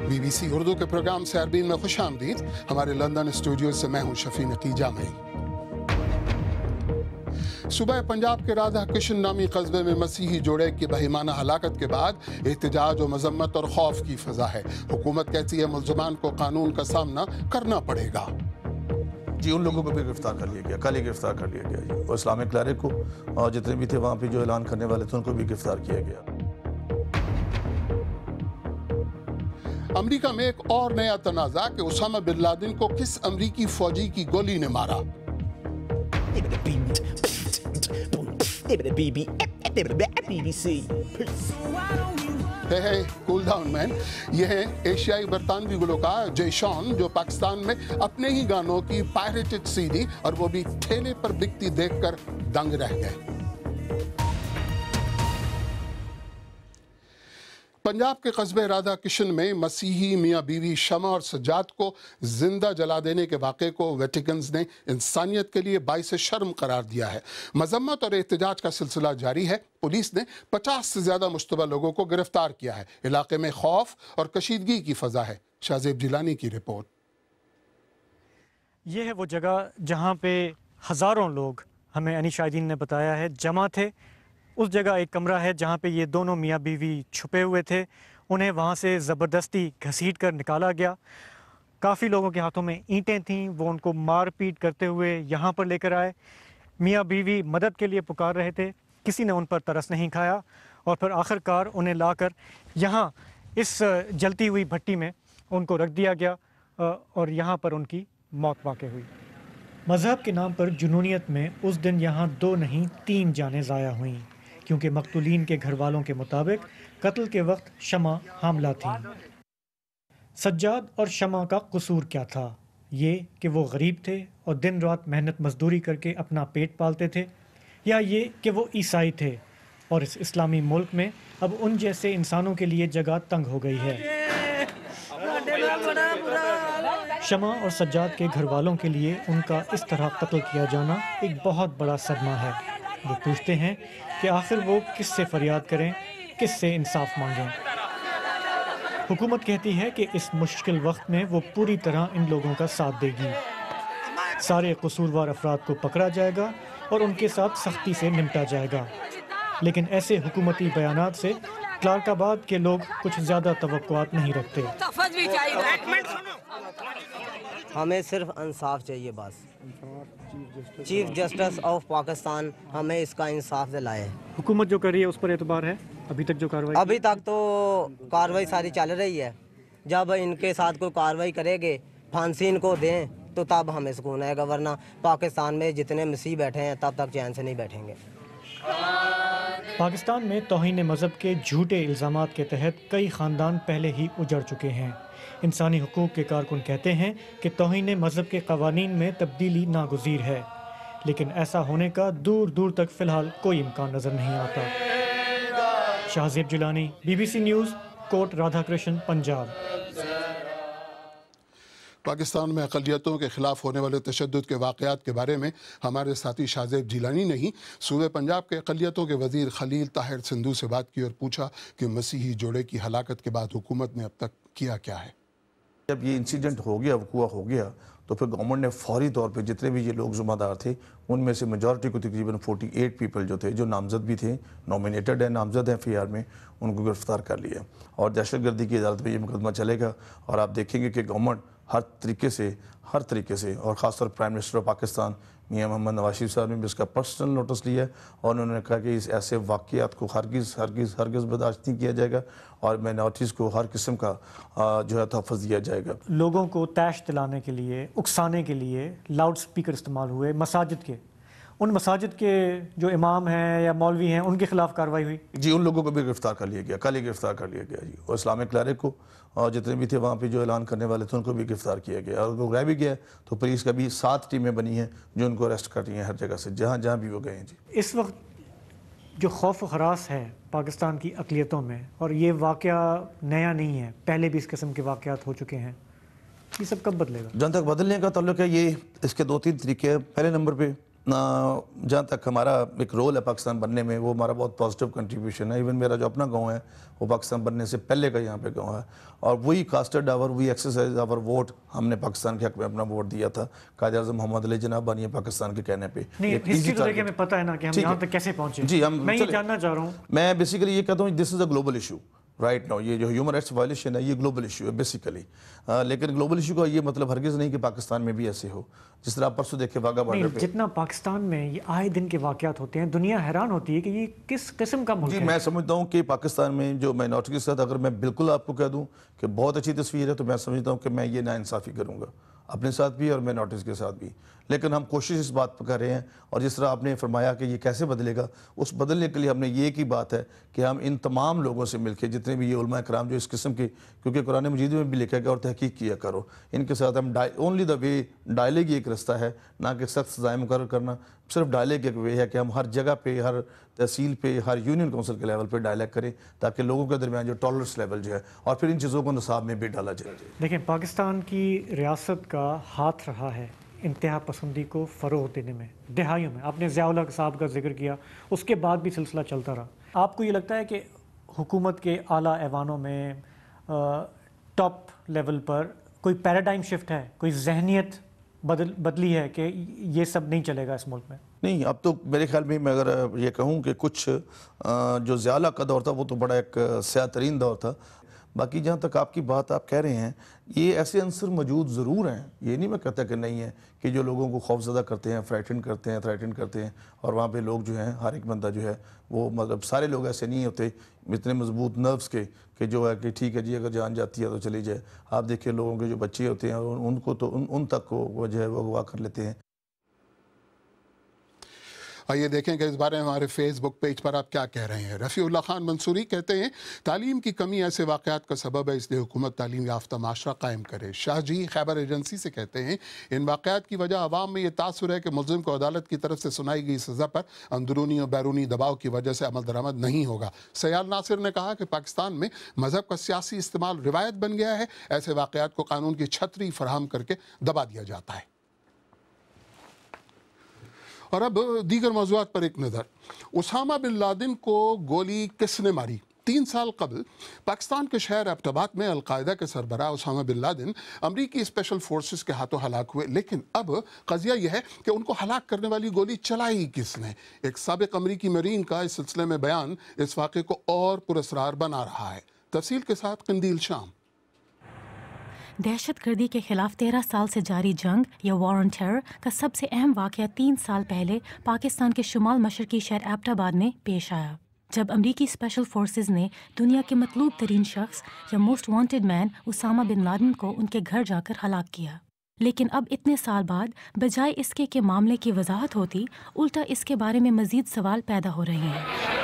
BBC Urdu کے programme سے Arabian میں خوش آمدید. ہمارے لندن اسٹوڈیو سے میں ہوں شفیع نقی جامعی. صوبہ پنجاب کے رادھا کرشن نامی قصبے میں مسیحی جوڑے کی بہیمانہ ہلاکت کے بعد احتجاج و مذمت اور خوف کی فضا ہے. حکومت کہتی ہے ملزمان کو قانون کا سامنا کرنا پڑے گا. جی ان لوگوں کو بھی گرفتار کر لیا گیا, کل ہی گرفتار کر لیا گیا جی. اور اسلامک کلرک کو اور جتنے بھی تھے وہاں پہ جو اعلان کرنے والے تھے ان کو بھی گرفتار کیا گیا. امریکہ میں ایک اور نیا تنازع کہ اسامہ بن لادن کو کس امریکی فوجی کی گولی نے مارا. کول ڈاؤن مین. یہ ہے ایشیائی برطانوی گلوکار جے شان جو پاکستان میں اپنے ہی گانوں کی پائریٹڈ سی ڈی اور وہ بھی ٹھیلے پر بکتی دیکھ کر دنگ رہ گئے. پنجاب کے قصبے رادھا کرشن میں مسیحی میاں بیوی شمع اور سجاد کو زندہ جلا دینے کے واقعے کو ویٹیکنز نے انسانیت کے لیے باعث شرم قرار دیا ہے. مذمت اور احتجاج کا سلسلہ جاری ہے. پولیس نے 50 سے زیادہ مشتبہ لوگوں کو گرفتار کیا ہے. علاقے میں خوف اور کشیدگی کی فضا ہے. شاہزیب جیلانی کی رپورٹ. یہ ہے وہ جگہ جہاں پہ ہزاروں لوگ, ہمیں انی شاہدین نے بتایا ہے, جمع تھے. اس جگہ ایک کمرہ ہے جہاں پہ یہ دونوں میاں بیوی چھپے ہوئے تھے. انہیں وہاں سے زبردستی گھسیٹ کر نکالا گیا. کافی لوگوں کے ہاتھوں میں اینٹیں تھیں, وہ ان کو مار پیٹ کرتے ہوئے یہاں پر لے کر آئے. میاں بیوی مدد کے لیے پکار رہے تھے, کسی نے ان پر ترس نہیں کھایا اور پھر آخر کار انہیں لا کر یہاں اس جلتی ہوئی بھٹی میں ان کو رکھ دیا گیا اور یہاں پر ان کی موت واقع ہوئی. مذہب کے نام پر جنونیت میں اس دن یہاں 2 نہیں 3 جانیں ضائع ہوئیں, کیونکہ مقتولین کے گھر والوں کے مطابق قتل کے وقت شمع حاملہ تھیں. سجاد اور شمع کا قصور کیا تھا؟ یہ کہ وہ غریب تھے اور دن رات محنت مزدوری کر کے اپنا پیٹ پالتے تھے, یا یہ کہ وہ عیسائی تھے اور اس اسلامی ملک میں اب ان جیسے انسانوں کے لیے جگہ تنگ ہو گئی ہے. شمع اور سجاد کے گھر والوں کے لیے ان کا اس طرح قتل کیا جانا ایک بہت بڑا صدمہ ہے. وہ پوچھتے ہیں کہ آخر وہ کس سے فریاد کریں, کس سے انصاف مانگیں. حکومت کہتی ہے کہ اس مشکل وقت میں وہ پوری طرح ان لوگوں کا ساتھ دے گی. سارے قصوروار افراد کو پکڑا جائے گا اور ان کے ساتھ سختی سے نمٹا جائے گا. لیکن ایسے حکومتی بیانات سے کلارک آباد کے لوگ کچھ زیادہ توقعات نہیں رکھتے. ہمیں صرف انصاف چاہیے بس. چیف جسٹس آف پاکستان ہمیں اس کا انصاف دلائے. حکومت جو کر رہی ہے اس پر اعتبار ہے؟ ابھی تک جو کارروائی ابھی تک تو کارروائی ساری چل رہی ہے. جب ان کے ساتھ کوئی کارروائی کرے گے, پھانسی ان کو دیں تو تب ہمیں سکون آئے گا, ورنہ پاکستان میں جتنے مسیح بیٹھے ہیں تب تک چین سے نہیں بیٹھیں گے. پاکستان میں توہین مذہب کے جھوٹے الزامات کے تحت کئی خاندان پہلے ہی اجڑ چکے ہیں. انسانی حقوق کے کارکن کہتے ہیں کہ توہین مذہب کے قوانین میں تبدیلی ناگزیر ہے, لیکن ایسا ہونے کا دور دور تک فی الحال کوئی امکان نظر نہیں آتا. شاہزیب جیلانی, BBC نیوز, کوٹ رادھا کرشن, پنجاب. پاکستان میں اقلیتوں کے خلاف ہونے والے تشدد کے واقعات کے بارے میں ہمارے ساتھی شاہزیب جیلانی نے ہی صوبہ پنجاب کے اقلیتوں کے وزیر خلیل طاہر سندھو سے بات کی اور پوچھا کہ مسیحی جوڑے کی ہلاکت کے بعد حکومت نے اب تک کیا کیا ہے. جب یہ انسیڈنٹ ہو گیا, وقوع ہو گیا, تو پھر گورنمنٹ نے فوری طور پہ جتنے بھی یہ لوگ ذمہ دار تھے ان میں سے میجورٹی کو تقریباً 48 پیپل جو تھے, جو نامزد بھی تھے, نومینیٹڈ ہیں, نامزد ہیں FIR میں, ان کو گرفتار کر لیا. اور دہشت گردی کی عدالت میں یہ مقدمہ چلے گا اور آپ دیکھیں گے کہ گورنمنٹ ہر طریقے سے اور خاص طور پرائم منسٹر آف پاکستان میاں محمد نواز شریف صاحب نے بھی اس کا پرسنل نوٹس لیا ہے اور انہوں نے کہا کہ اس ایسے واقعات کو ہرگز برداشت نہیں کیا جائے گا اور مائنورٹیز کو ہر قسم کا جو ہے تحفظ دیا جائے گا. لوگوں کو طیش دلانے کے لیے, اکسانے کے لیے لاؤڈ سپیکر استعمال ہوئے مساجد کے. ان مساجد کے جو امام ہیں یا مولوی ہیں ان کے خلاف کارروائی ہوئی؟ جی ان لوگوں کو بھی گرفتار کر لیا گیا, کل ہی گرفتار کر لیا گیا جی. اور اسلامک کلرک کو اور جتنے بھی تھے وہاں پہ جو اعلان کرنے والے تھے ان کو بھی گرفتار کیا گیا. اور وہ رہ بھی گیا تو پولیس کا بھی 7 ٹیمیں بنی ہیں جو ان کو اریسٹ کر رہی ہیں ہر جگہ سے, جہاں بھی وہ گئے ہیں جی. اس وقت جو خوف و ہراس ہے پاکستان کی اقلیتوں میں, اور یہ واقعہ نیا نہیں ہے, پہلے بھی اس قسم کے واقعات ہو چکے ہیں, یہ سب کب بدلے گا؟ جہاں تک بدلنے کا تعلق ہے, یہ اس کے 2-3 طریقے ہیں. پہلے نمبر پہ جہاں تک ہمارا ایک رول ہے پاکستان بننے میں، وہ ہمارا بہت پازیٹیو کنٹریبیوشن ہے. ایون میرا جو اپنا گاؤں ہے وہ پاکستان بننے سے پہلے کا یہاں پہ گاؤں ہے، اور وہی کاسٹڈ آور وی ایکسرسائز آور ووٹ ہم نے پاکستان کے حق میں اپنا ووٹ دیا تھا قائد اعظم محمد علی جناح بانی پاکستان کے کہنے پہ. نہیں ہسٹری تو دیکھیں ہمیں پتہ ہے نا کہ ہم یہاں تک کیسے پہنچے. جی میں یہ جاننا چاہ رہا ہوں، میں بیسیکلی یہ کہتا ہوں this is a global issue right now. یہ جو ہیومن رائٹس وائلیشن ہے یہ گلوبل ایشو ہے بیسیکلی، لیکن گلوبل ایشو کا یہ مطلب ہرگز نہیں کہ پاکستان میں بھی ایسے ہو. جس طرح آپ پرسوں دیکھے واگا بارڈر پہ جتنا پاکستان میں یہ آئے دن کے واقعات ہوتے ہیں، دنیا حیران ہوتی ہے کہ یہ کس قسم کا ملک ہے. جی میں سمجھتا ہوں کہ پاکستان میں جو مائنورٹی کے ساتھ اگر میں بالکل آپ کو کہہ دوں کہ بہت اچھی تصویر ہے، تو میں سمجھتا ہوں کہ میں یہ ناانصافی کروں گا اپنے ساتھ بھی اور مائنورٹیز کے ساتھ بھی. لیکن ہم کوشش اس بات پہ کر رہے ہیں، اور جس طرح آپ نے فرمایا کہ یہ کیسے بدلے گا، اس بدلنے کے لیے ہم نے یہ کی بات ہے کہ ہم ان تمام لوگوں سے مل کے جتنے بھی یہ علماء کرام جو اس قسم کے، کیونکہ قرآن مجید میں بھی لکھا گیا اور تحقیق کیا کرو، ان کے ساتھ ہم اونلی دا وے ڈائلیگ ایک رستہ ہے، نہ کہ سخت سزائیں مقرر کرنا. صرف ڈائلیگ ایک وے ہے کہ ہم ہر جگہ پہ، ہر تحصیل پہ، ہر یونین کونسل کے لیول پہ ڈائلیگ کریں، تاکہ لوگوں کے درمیان جو ٹالرنس لیول جو ہے، اور پھر ان چیزوں کو نصاب میں بھی ڈالا جائے. دیکھیں پاکستان کی ریاست کا ہاتھ رہا ہے انتہا پسندی کو فروغ دینے میں دہائیوں میں. آپ نے ضیاء الحق صاحب کا ذکر کیا، اس کے بعد بھی سلسلہ چلتا رہا. آپ کو یہ لگتا ہے کہ حکومت کے اعلیٰ ایوانوں میں ٹاپ لیول پر کوئی پیراڈائم شفٹ ہے، کوئی ذہنیت بدلی ہے کہ یہ سب نہیں چلے گا اس ملک میں؟ نہیں، اب تو میرے خیال میں اگر یہ کہوں کہ کچھ جو ضیاء الحق کا دور تھا وہ تو بڑا ایک سیاہ ترین دور تھا. باقی جہاں تک آپ کی بات آپ کہہ رہے ہیں، یہ ایسے عنصر موجود ضرور ہیں، یہ نہیں میں کہتا کہ نہیں ہے، کہ جو لوگوں کو خوف زدہ کرتے ہیں، تھریٹن کرتے ہیں، اور وہاں پہ لوگ جو ہیں، ہر ایک بندہ جو ہے وہ مطلب سارے لوگ ایسے نہیں ہوتے اتنے مضبوط نروس کے کہ جو ہے کہ ٹھیک ہے جی اگر جان جاتی ہے تو چلی جائے. آپ دیکھیں لوگوں کے جو بچے ہوتے ہیں ان کو تو ان تک کو وہ جو ہے وہ اغوا کر لیتے ہیں. آئیے دیکھیں کہ اس بارے میں ہمارے فیس بک پیج پر آپ کیا کہہ رہے ہیں. رفیع اللہ خان منصوری کہتے ہیں تعلیم کی کمی ایسے واقعات کا سبب ہے، اس لیے حکومت تعلیم یافتہ معاشرہ قائم کرے. شاہ جی خیبر ایجنسی سے کہتے ہیں ان واقعات کی وجہ عوام میں یہ تاثر ہے کہ ملزم کو عدالت کی طرف سے سنائی گئی سزا پر اندرونی اور بیرونی دباؤ کی وجہ سے عمل درآمد نہیں ہوگا. سیال ناصر نے کہا کہ پاکستان میں مذہب کا سیاسی استعمال روایت بن گیا ہے، ایسے واقعات کو قانون کی چھتری فراہم کر کے دبا دیا جاتا ہے. اور اب دیگر موضوعات پر ایک نظر. اسامہ بن لادن کو گولی کس نے ماری؟ 3 سال قبل پاکستان کے شہر ایبٹ آباد میں القاعدہ کے سربراہ اسامہ بن لادن امریکی اسپیشل فورسز کے ہاتھوں ہلاک ہوئے، لیکن اب قضیہ یہ ہے کہ ان کو ہلاک کرنے والی گولی چلائی کس نے؟ ایک سابق امریکی مرین کا اس سلسلے میں بیان اس واقعے کو اور پراسرار بنا رہا ہے. تفصیل کے ساتھ قندیل شام. دہشت گردی کے خلاف 13 سال سے جاری جنگ یا وار آن ٹیرر کا سب سے اہم واقعہ 3 سال پہلے پاکستان کے شمال مشرقی شہر ایبٹ آباد میں پیش آیا، جب امریکی اسپیشل فورسز نے دنیا کے مطلوب ترین شخص یا موسٹ وانٹڈ مین اسامہ بن لادن کو ان کے گھر جا کر ہلاک کیا. لیکن اب اتنے سال بعد بجائے اس کے معاملے کی وضاحت ہوتی، الٹا اس کے بارے میں مزید سوال پیدا ہو رہے ہیں.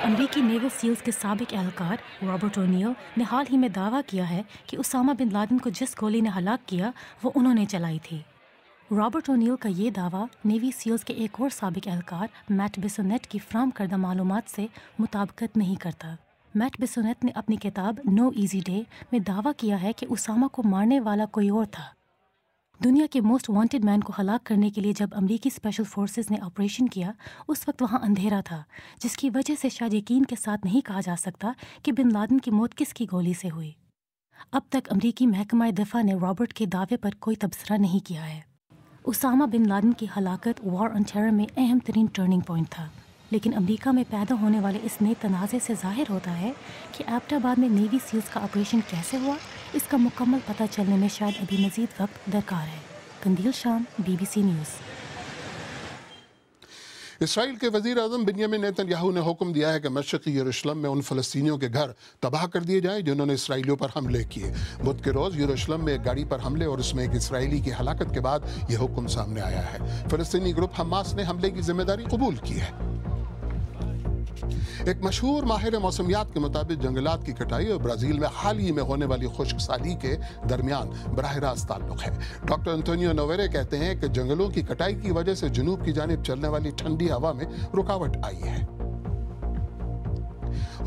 امریکی نیول سیلز کے سابق اہلکار رابرٹ اونیل نے حال ہی میں دعویٰ کیا ہے کہ اسامہ بن لادن کو جس گولی نے ہلاک کیا وہ انہوں نے چلائی تھی. رابرٹ اونیل کا یہ دعویٰ نیوی سیلز کے ایک اور سابق اہلکار میٹ بیسونیٹ کی فراہم کردہ معلومات سے مطابقت نہیں کرتا. میٹ بیسونیٹ نے اپنی کتاب نو ایزی ڈے میں دعویٰ کیا ہے کہ اسامہ کو مارنے والا کوئی اور تھا. دنیا کے موسٹ وانٹڈ مین کو ہلاک کرنے کے لیے جب امریکی اسپیشل فورسز نے آپریشن کیا، اس وقت وہاں اندھیرا تھا، جس کی وجہ سے شاید یقین کے ساتھ نہیں کہا جا سکتا کہ بن لادن کی موت کس کی گولی سے ہوئی. اب تک امریکی محکمہ دفاع نے رابرٹ کے دعوے پر کوئی تبصرہ نہیں کیا ہے. اسامہ بن لادن کی ہلاکت وار آن ٹیرر میں اہم ترین ٹرننگ پوائنٹ تھا، لیکن امریکہ میں پیدا ہونے والے اس نئے تنازع سے ظاہر ہوتا ہے کہ ایبٹ آباد میں نیوی سیلز کا آپریشن کیسے ہوا. اس کا مکمل پتہ چلنے میں شاید ابھی مزید وقت درکار ہے. قندیل شام، BBC نیوز. اسرائیل کے وزیر اعظم بنیامین نیتن یاہو نے حکم دیا ہے کہ مشرقی یروشلم میں ان فلسطینیوں کے گھر تباہ کر دیے جائیں جنہوں نے اسرائیلیوں پر حملے کیے. بدھ کے روز یروشلم میں ایک گاڑی پر حملے اور اس میں ایک اسرائیلی کی ہلاکت کے بعد یہ حکم سامنے آیا ہے. فلسطینی گروپ حماس نے حملے کی ذمہ داری قبول کی ہے. ایک مشہور ماہر موسمیات کے مطابق جنگلات کی کٹائی اور برازیل میں حال ہی میں ہونے والی خشک سالی کے درمیان براہ راست تعلق ہے. ڈاکٹر انتونیو نویرے کہتے ہیں کہ جنگلوں کی کٹائی کی وجہ سے جنوب کی جانب چلنے والی ٹھنڈی ہوا میں رکاوٹ آئی ہے.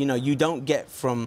you know, you don't get from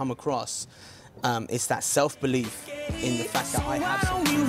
come across, it's that self-belief in the fact that I have something.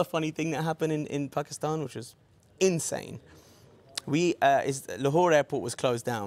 A funny thing that happened in Pakistan, which was insane. Lahore airport was closed down.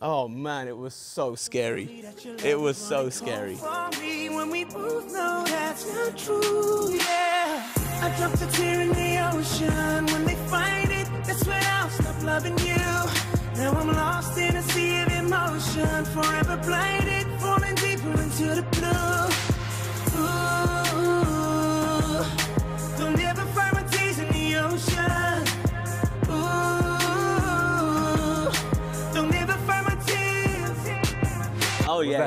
Oh man, it was so scary. It was so scary. When we both know that's not true. Yeah, I dropped a tear in the ocean. When they find it, that's when I'll stop loving you. Now I'm lost in a sea of emotion, forever blinded, falling deeper into the blue. Ooh, don't ever find my tears in the ocean. Ooh, don't ever find my tears. Oh yeah.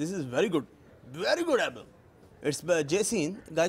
This is very good album. It's by Jason, guy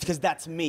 Because that's me.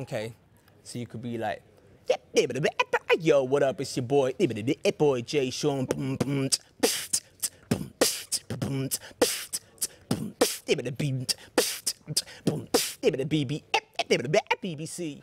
Okay, so you could be like, yo, what up? It's your boy Jay Sean. BBC.